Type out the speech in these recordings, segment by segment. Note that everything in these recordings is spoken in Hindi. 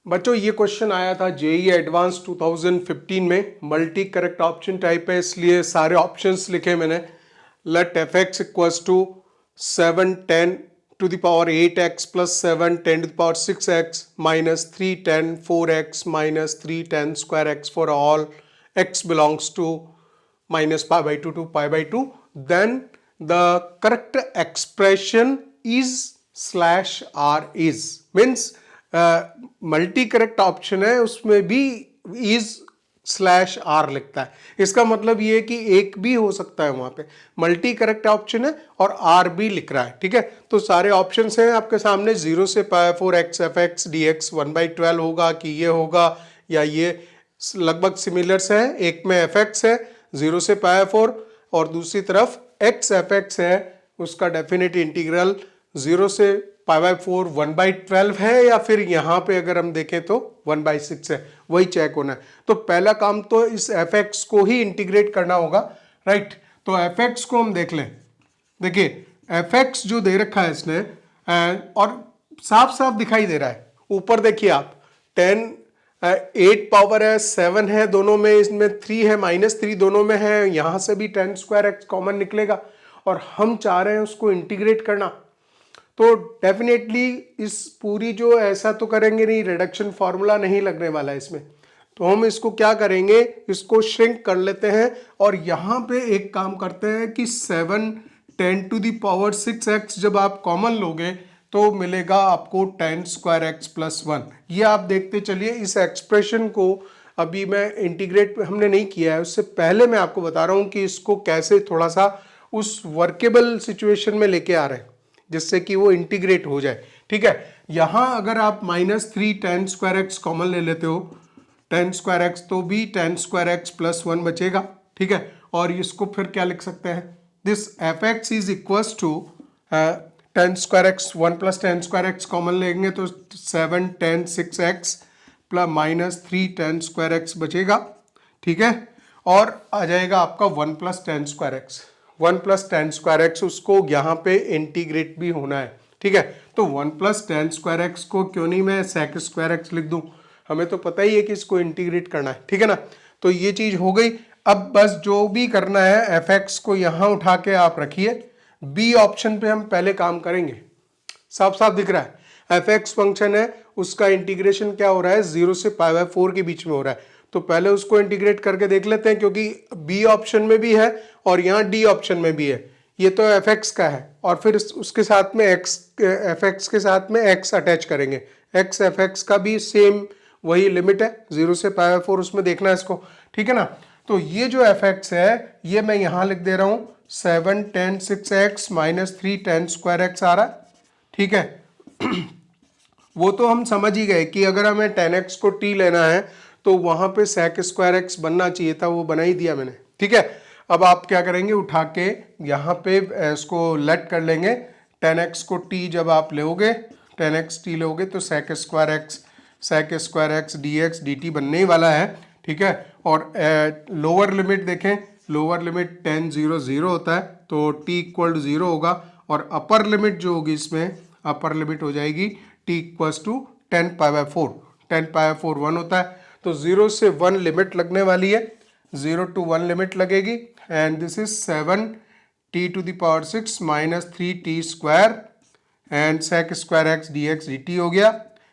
बच्चों ये क्वेश्चन आया था जेई एडवांस 2015 में, मल्टी करेक्ट ऑप्शन टाइप है इसलिए सारे ऑप्शंस लिखे मैंने। Let f x equals to 7 10 to the power 8x plus 7 10 to the power 6x minus 3 10 4x minus 3 10 square x for all x belongs to minus pi by 2 to pi by 2, then the correct expression is slash r is means multi correct option है उसमें भी is स्लैश आर लिखता है। इसका मतलब ये है कि एक भी हो सकता है, वहां पे मल्टी करेक्ट ऑप्शन है और आर भी लिख रहा है। ठीक है, तो सारे ऑप्शन हैं आपके सामने। 0 से पाई 4 x F x d x 1/12 होगा कि ये होगा या ये लगभग सिमिलर्स है। एक में एफ एक्स है 0 से पाई 4 और दूसरी तरफ एक्स एफ एक्स है, उसका डेफिनेट इंटीग्रल 0 से पाई बाई 4 1/12 है या फिर यहाँ पे अगर हम देखें तो 1/6 है, वही चेक होना है। तो पहला काम तो इस एफ एक्स को ही इंटीग्रेट करना होगा, राइट। तो एफ एक्स को हम देख लें। देखिए एफ एक्स जो दे रखा है इसने और साफ साफ दिखाई दे रहा है। ऊपर देखिए आप 10 8 पावर है 7 है दोनों में, इसमें 3 है -3 दोनों में है, यहां से भी 10 स्क्वायर एक्स कॉमन निकलेगा और हम चाह रहे हैं उसको इंटीग्रेट करना। तो डेफिनेटली इस पूरी जो ऐसा तो करेंगे नहीं, रिडक्शन फॉर्मूला नहीं लगने वाला है इसमें। तो हम इसको क्या करेंगे, इसको श्रिंक कर लेते हैं और यहां पे एक काम करते हैं कि 7 10 टू द पावर 6x जब आप कॉमन लोगे तो मिलेगा आपको 10 स्क्वायर एक्स प्लस 1। ये आप देखते चलिए। इस एक्सप्रेशन को अभी मैं इंटीग्रेट हमने नहीं किया है, उससे पहले मैं आपको बता रहा हूं कि इसको कैसे थोड़ा सा उस वर्केबल सिचुएशन में लेके आ रहे हैं जिससे कि वो इंटीग्रेट हो जाए। ठीक है, यहां अगर आप -3 10 स्क्वायर एक्स कॉमन ले लेते हो 10 स्क्वायर एक्स तो भी 10 स्क्वायर एक्स प्लस 1 बचेगा। ठीक है, और इसको फिर क्या लिख सकते हैं, this f x is equals to 10 square x 1 plus 10 square x common लेंगे तो 7 10 6x प्लस -3 10 स्क्वायर एक्स बचेगा। ठीक है, और आ जाएगा आपका 1 plus 10 square x 1 plus 10 square x, उसको यहाँ पे इंटीग्रेट भी होना है। ठीक है, तो 1 प्लस 10 स्क्वायर एक्स को क्यों नहीं मैं सेक स्क्वायर एक्स लिख दूं, हमें तो पता ही है कि इसको इंटीग्रेट करना है। ठीक है ना, तो ये चीज हो गई। अब बस जो भी करना है एफ एक्स को यहाँ उठा के आप रखिए, बी ऑप्शन पे हम पहले काम करेंगे। साफ साफ दिख रहा है एफ एक्स फंक्शन है, उसका इंटीग्रेशन क्या हो रहा है 0 से पाई बाई 4 के बीच में हो रहा है। तो पहले उसको इंटीग्रेट करके देख लेते हैं क्योंकि बी ऑप्शन में भी है और यहाँ डी ऑप्शन में भी है। ये तो एफ एक्स का है और फिर उसके साथ में एक्स एफ एक्स के साथ में एक्स अटैच करेंगे। एक्स एफ एक्स का भी सेम वही लिमिट है 0 से पाई बाई 4, उसमें देखना है इसको। ठीक है ना, तो ये जो एफ एक्स है ये मैं यहाँ लिख दे रहा हूँ 7 10 6x -3 10 स्क्वायर एक्स आ रहा है। ठीक है वो तो हम समझ ही गए कि अगर हमें 10x को t लेना है तो वहां पे sec स्क्वायर एक्स बनना चाहिए था, वो बना ही दिया मैंने। ठीक है, अब आप क्या करेंगे, उठा के यहाँ पे इसको लेट कर लेंगे। 10x को t जब आप लोगे 10x t लोगे तो sec square x dx dt बनने ही वाला है। ठीक है, और लोअर लिमिट देखें, लोअर लिमिट 10 0 0 होता है तो t इक्वल टू 0 होगा और अपर लिमिट जो होगी इसमें अपर लिमिट हो जाएगी t equals to 10 pi by 4। 10 pi by 4 1 होता है तो 0 से 1 लिमिट लगने वाली है, 0 to 1 लिमिट लगेगी and this is 7 t to the power 6 -3t square and sec square x d x d t हो गया।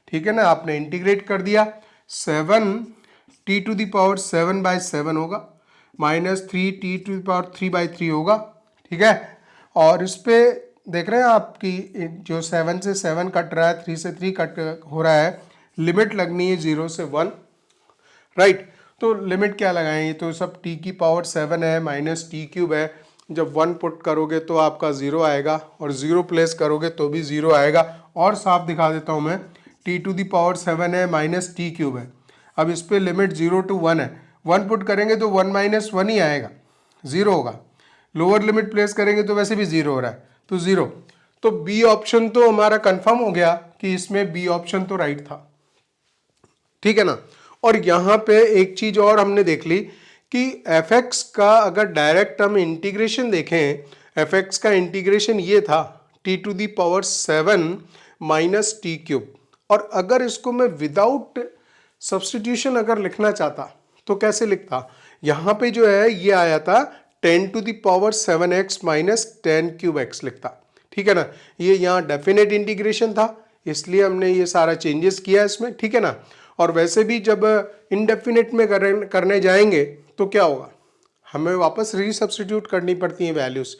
ठीक है ना, आपने इंटीग्रेट कर दिया। 7 t टू द पावर 7/7 होगा -3t टू द पावर 3/3 होगा। ठीक है, और इस पे देख रहे हैं आपकी जो 7 से 7 कट रहा है 3 से 3 कट हो रहा है, लिमिट लगनी है 0 से 1, राइट। तो लिमिट क्या लगाएं, ये तो सब t की पावर 7 है -t³ है। जब 1 पुट करोगे तो आपका 0 आएगा और 0 प्लेस करोगे तो भी 0 आएगा। और साफ दिखा देता हूं मैं, t टू द पावर 7 है -t³ है। अब इस पे लिमिट 0 to 1 है, 1 पुट करेंगे तो 1 - 1 ही आएगा, 0 होगा। लोअर लिमिट प्लेस करेंगे तो वैसे भी 0 हो रहा है तो 0। तो बी ऑप्शन तो हमारा कंफर्म हो गया कि इसमें बी ऑप्शन तो राइट था। ठीक है ना, और यहां पे एक चीज और हमने देख ली कि एफ एक्स का अगर डायरेक्ट हम इंटीग्रेशन देखें, एफ एक्स का इंटीग्रेशन ये था t to the power 7 -t³। और अगर इसको मैं विदाउट सब्स्टिट्यूशन अगर लिखना चाहता तो कैसे लिखता, यहाँ पे जो है ये आया था 10⁻7x माइनस 10³ लिखता, ठीक है ना। ये यहाँ डेफिनेट इंटीग्रेशन था इसलिए हमने ये सारा चेंजेस किया इसमें, ठीक है ना। और वैसे भी जब इनडेफिनेट में करने जाएंगे तो क्या होगा, हमें वापस रीसब्स्टिट्यूट करनी पड़ती हैं वैल्यूज,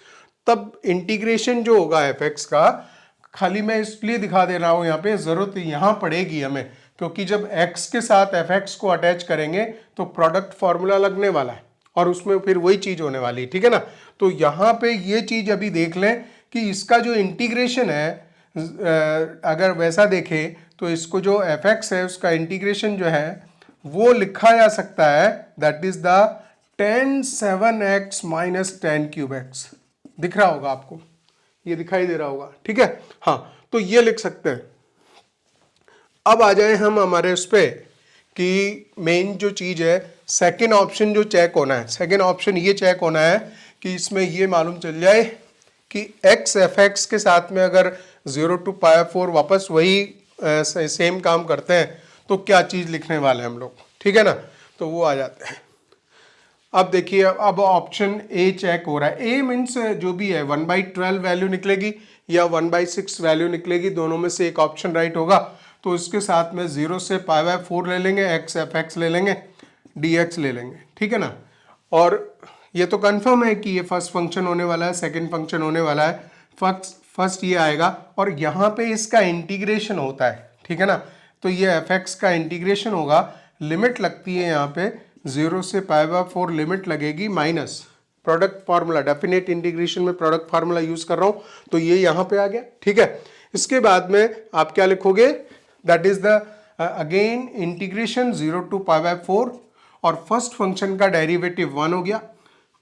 तब इंटीग्रेशन जो होगा एफ का, खाली मैं इसलिए दिखा दे रहा हूँ यहाँ पे, जरूरत यहाँ पड़ेगी हमें, क्योंकि जब x के साथ एफ को अटैच करेंगे तो प्रोडक्ट फॉर्मूला लगने वाला है और उसमें फिर वही चीज होने वाली है, ठीक है ना। तो यहाँ पे ये चीज अभी देख लें कि इसका जो इंटीग्रेशन है, अगर वैसा देखें तो इसको जो एफ है उसका इंटीग्रेशन जो है वो लिखा जा सकता है, that is the 10⁻7x minus 10³ दिख रहा होगा आपको, ये दिखाई दे रहा होगा, ठीक है। हाँ, तो ये लिख सकते हैं। अब आ जाए हम हमारे उस पर कि मेन जो चीज है, सेकेंड ऑप्शन जो चेक होना है, सेकेंड ऑप्शन ये चेक होना है कि इसमें ये मालूम चल जाए कि x एफ के साथ में अगर 0 to π/4 वापस वही सेम काम करते हैं तो क्या चीज लिखने वाले हैं हम लोग, ठीक है ना। तो वो आ जाते हैं। अब देखिए, अब ऑप्शन ए चेक हो रहा है। ए मीन्स जो भी है 1/12 वैल्यू निकलेगी या 1/6 वैल्यू निकलेगी, दोनों में से एक ऑप्शन राइट होगा। तो इसके साथ में 0 से π/4 ले लेंगे, x एफ ले लेंगे, dx ले लेंगे, ठीक है ना। और ये तो कंफर्म है कि ये फर्स्ट फंक्शन होने वाला है, सेकंड फंक्शन होने वाला है, फर्स्ट ये आएगा और यहाँ पे इसका इंटीग्रेशन होता है, ठीक है ना। तो ये एफ का इंटीग्रेशन होगा, लिमिट लगती है यहाँ पे 0 से π/4 लिमिट लगेगी minus product formula, definite integration में प्रोडक्ट फार्मूला यूज कर रहा हूँ तो ये यहाँ पे आ गया, ठीक है। इसके बाद में आप क्या लिखोगे, that is the again integration 0 to π/4 और फर्स्ट फंक्शन का डेरिवेटिव 1 हो गया।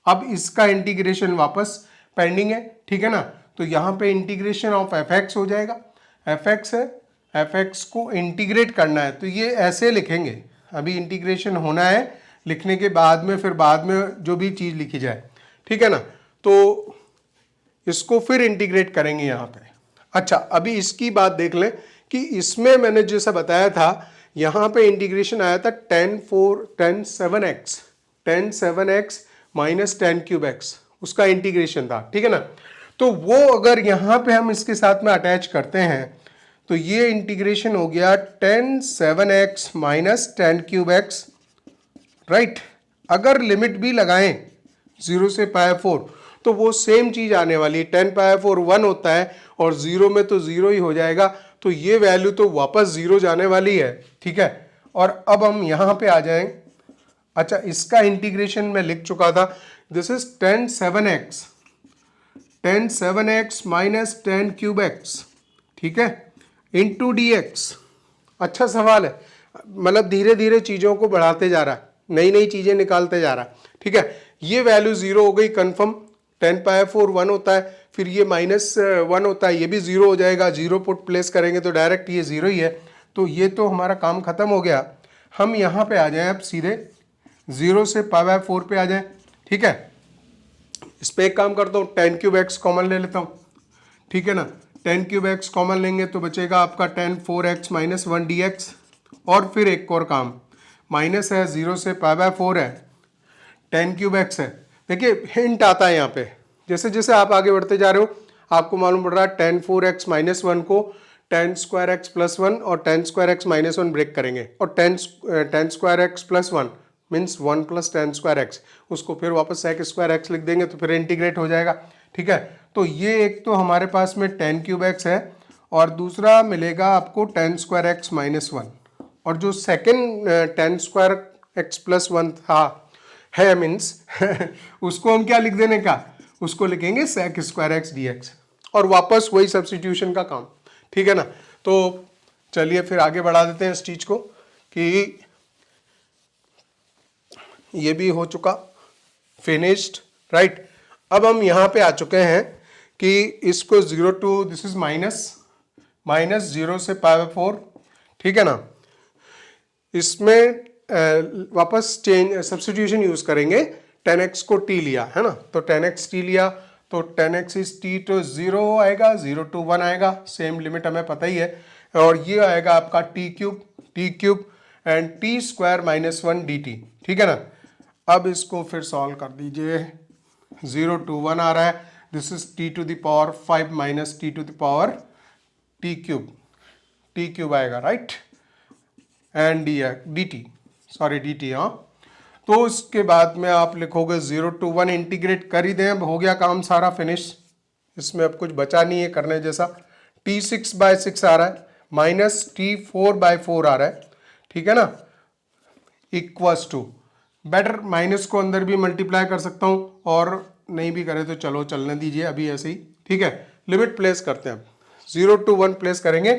अब इसका इंटीग्रेशन वापस पेंडिंग है, ठीक है ना। तो यहाँ पे इंटीग्रेशन ऑफ एफ हो जाएगा, एफ है, एफ को इंटीग्रेट करना है तो ये ऐसे लिखेंगे, अभी इंटीग्रेशन होना है, लिखने के बाद में फिर बाद में जो भी चीज़ लिखी जाए, ठीक है ना। तो इसको फिर इंटीग्रेट करेंगे यहाँ पे। अच्छा, अभी इसकी बात देख लें कि इसमें मैंने जैसा बताया था, यहाँ पे इंटीग्रेशन आया था 10⁻7x माइनस 10³ उसका इंटीग्रेशन था, ठीक है ना। तो वो अगर यहाँ पे हम इसके साथ में अटैच करते हैं तो ये इंटीग्रेशन हो गया 10⁻7x माइनस 10³ राइट। अगर लिमिट भी लगाएं 0 से π/4 तो वो सेम चीज आने वाली है, 10π/4 1 होता है और 0 में तो 0 ही हो जाएगा, तो ये वैल्यू तो वापस 0 जाने वाली है, ठीक है। और अब हम यहाँ पे आ जाएं। अच्छा, इसका इंटीग्रेशन मैं लिख चुका था, दिस इज 10⁻7x माइनस 10³ ठीक है, इंटू dx। अच्छा सवाल है, मतलब धीरे धीरे चीज़ों को बढ़ाते जा रहा है, नई नई चीज़ें निकालते जा रहा है, ठीक है। ये वैल्यू 0 हो गई कंफर्म, 10π/4 1 होता है, फिर ये -1 होता है, ये भी 0 हो जाएगा, 0 पुट प्लेस करेंगे तो डायरेक्ट ये 0 ही है। तो ये तो हमारा काम खत्म हो गया। हम यहाँ पे आ जाएं, अब सीधे 0 से π/4 पे आ जाएं, ठीक है। इस पर एक काम करता हूँ, 10³ कॉमन ले लेता हूँ, ठीक है ना। 10³ कॉमन लेंगे तो बचेगा आपका 10⁴x माइनस 1 dx। और फिर एक और काम, माइनस है, 0 से π/4 है, 10³ है। देखिए हिंट आता है यहाँ पे, जैसे जैसे आप आगे बढ़ते जा रहे हो आपको मालूम पड़ रहा है 10⁴x माइनस 1 को 10² प्लस 1 और 10² माइनस 1 ब्रेक करेंगे, और 10² प्लस 1 मीन्स 1 प्लस 10²x, उसको फिर वापस sec² लिख देंगे तो फिर इंटीग्रेट हो जाएगा, ठीक है। तो ये एक तो हमारे पास में 10³ है और दूसरा मिलेगा आपको 10² माइनस 1, और जो सेकेंड 10² प्लस 1 था है मीन्स उसको हम क्या लिख देने का, उसको लिखेंगे sec² dx और वापस वही सब्स्टिट्यूशन का काम, ठीक है ना। तो चलिए फिर आगे बढ़ा देते हैं इस चीज को कि ये भी हो चुका फिनिश्ड, राइट। अब हम यहाँ पे आ चुके हैं कि इसको 0 to दिस इज माइनस 0 से π/4, ठीक है ना। इसमें वापस चेंज सब्स्टिट्यूशन यूज करेंगे, 10x को t लिया है ना, तो 10x t लिया तो 10x इज t तो 0 आएगा, 0 to 1 आएगा, सेम लिमिट हमें पता ही है, और ये आएगा आपका T cube and T square minus 1 D T, ठीक है ना। अब इसको फिर सॉल्व कर दीजिए, 0 to 1 आ रहा है, this is T to the power 5 minus T to the power T cube आएगा, right, and D T, sorry D T, हाँ। तो इसके बाद में आप लिखोगे 0 to 1 इंटीग्रेट कर ही दें, अब हो गया काम सारा फिनिश, इसमें अब कुछ बचा नहीं है करने जैसा। टी 6/6 आ रहा है माइनस टी 4/4 आ रहा है, ठीक है ना, इक्वस टू, बेटर माइनस को अंदर भी मल्टीप्लाई कर सकता हूँ और नहीं भी करे तो चलो चलने दीजिए अभी ऐसे ही, ठीक है। लिमिट प्लेस करते हैं, अब 0 to 1 प्लेस करेंगे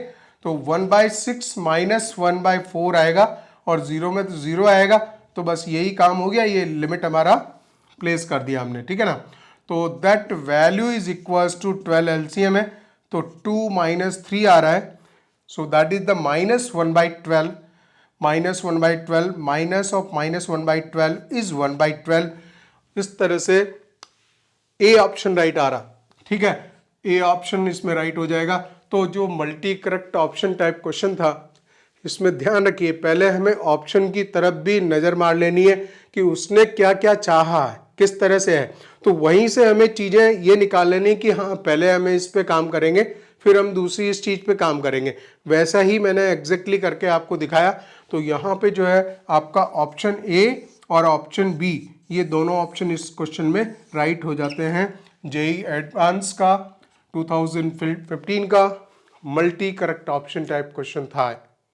तो 1/6 माइनस 1/4 आएगा और 0 में तो 0 आएगा, तो बस यही काम हो गया, ये लिमिट हमारा प्लेस कर दिया हमने, ठीक है ना। तो that value is equals to 12 LCM है, तो 2 माइनस 3 आ रहा है, so that is the -1/12, -1/12 minus of -1/12 is 1/12। इस तरह से ए ऑप्शन राइट आ रहा, ठीक है, ए ऑप्शन इसमें राइट हो जाएगा। तो जो multi correct option type question था, इसमें ध्यान रखिए पहले हमें ऑप्शन की तरफ भी नजर मार लेनी है कि उसने क्या क्या चाहा है, किस तरह से है, तो वहीं से हमें चीजें ये निकाल लेनी कि हाँ पहले हमें इस पे काम करेंगे फिर हम दूसरी इस चीज पे काम करेंगे, वैसा ही मैंने एग्जैक्टली करके आपको दिखाया। तो यहाँ पे जो है आपका ऑप्शन ए और ऑप्शन बी, ये दोनों ऑप्शन इस क्वेश्चन में राइट हो जाते हैं। जेई एडवांस का 2015 का multi correct option type question था।